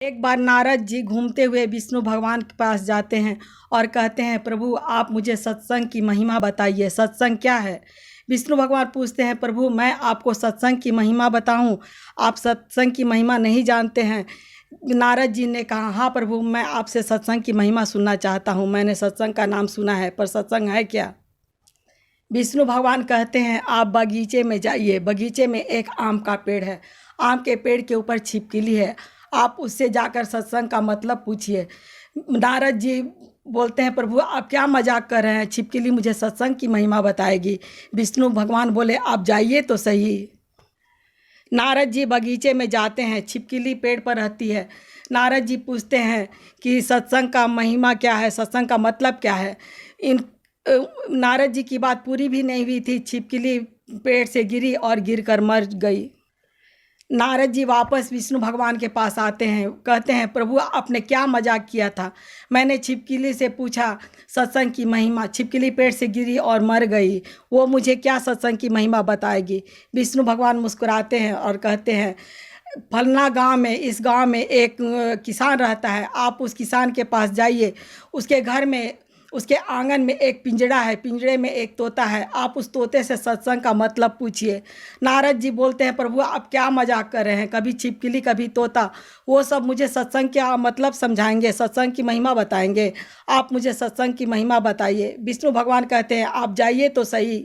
एक बार नारद जी घूमते हुए विष्णु भगवान के पास जाते हैं और कहते हैं, प्रभु आप मुझे सत्संग की महिमा बताइए, सत्संग क्या है। विष्णु भगवान पूछते हैं, प्रभु मैं आपको सत्संग की महिमा बताऊं, आप सत्संग की महिमा नहीं जानते हैं। नारद जी ने कहा, हाँ प्रभु मैं आपसे सत्संग की महिमा सुनना चाहता हूँ, मैंने सत्संग का नाम सुना है पर सत्संग है क्या। विष्णु भगवान कहते हैं, आप बगीचे में जाइए, बगीचे में एक आम का पेड़ है, आम के पेड़ के ऊपर छिपकली है, आप उससे जाकर सत्संग का मतलब पूछिए। नारद जी बोलते हैं, प्रभु आप क्या मजाक कर रहे हैं, छिपकली मुझे सत्संग की महिमा बताएगी। विष्णु भगवान बोले, आप जाइए तो सही। नारद जी बगीचे में जाते हैं, छिपकली पेड़ पर रहती है। नारद जी पूछते हैं कि सत्संग का महिमा क्या है, सत्संग का मतलब क्या है। इन नारद जी की बात पूरी भी नहीं हुई थी, छिपकली पेड़ से गिरी और गिरकर मर गई। नारद जी वापस विष्णु भगवान के पास आते हैं, कहते हैं, प्रभु आपने क्या मजाक किया था, मैंने छिपकली से पूछा सत्संग की महिमा, छिपकली पेड़ से गिरी और मर गई, वो मुझे क्या सत्संग की महिमा बताएगी। विष्णु भगवान मुस्कुराते हैं और कहते हैं, फलना गांव में, इस गांव में एक किसान रहता है, आप उस किसान के पास जाइए, उसके घर में, उसके आंगन में एक पिंजड़ा है, पिंजड़े में एक तोता है, आप उस तोते से सत्संग का मतलब पूछिए। नारद जी बोलते हैं, प्रभु आप क्या मजाक कर रहे हैं, कभी छिपकली कभी तोता, वो सब मुझे सत्संग का मतलब समझाएंगे, सत्संग की महिमा बताएंगे, आप मुझे सत्संग की महिमा बताइए। विष्णु भगवान कहते हैं, आप जाइए तो सही।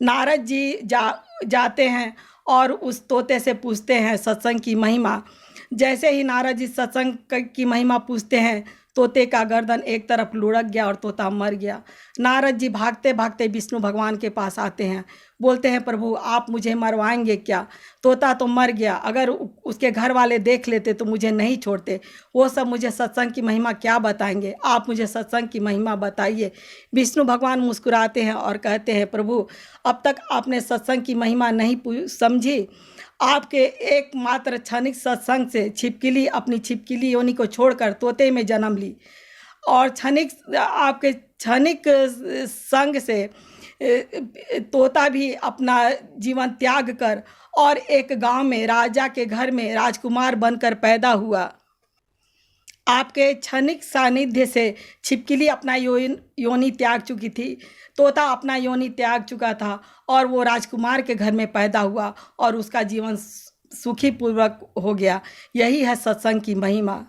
नारद जी जाते हैं और उस तोते से पूछते हैं सत्संग की महिमा। जैसे ही नारद जी सत्संग की महिमा पूछते हैं, तोते का गर्दन एक तरफ लुढ़क गया और तोता मर गया। नारद जी भागते भागते विष्णु भगवान के पास आते हैं, बोलते हैं, प्रभु आप मुझे मरवाएंगे क्या, तोता तो मर गया, अगर उसके घर वाले देख लेते तो मुझे नहीं छोड़ते, वो सब मुझे सत्संग की महिमा क्या बताएंगे, आप मुझे सत्संग की महिमा बताइए। विष्णु भगवान मुस्कुराते हैं और कहते हैं, प्रभु अब तक आपने सत्संग की महिमा नहीं समझी, आपके एकमात्र क्षणिक सत्संग से छिपकली अपनी छिपकली योनि को छोड़कर तोते में जन्म ली, और आपके क्षणिक संग से तोता भी अपना जीवन त्याग कर और एक गांव में राजा के घर में राजकुमार बनकर पैदा हुआ। आपके क्षणिक सानिध्य से छिपकली अपना योनि त्याग चुकी थी, तोता अपना योनि त्याग चुका था और वो राजकुमार के घर में पैदा हुआ और उसका जीवन सुखी पूर्वक हो गया। यही है सत्संग की महिमा।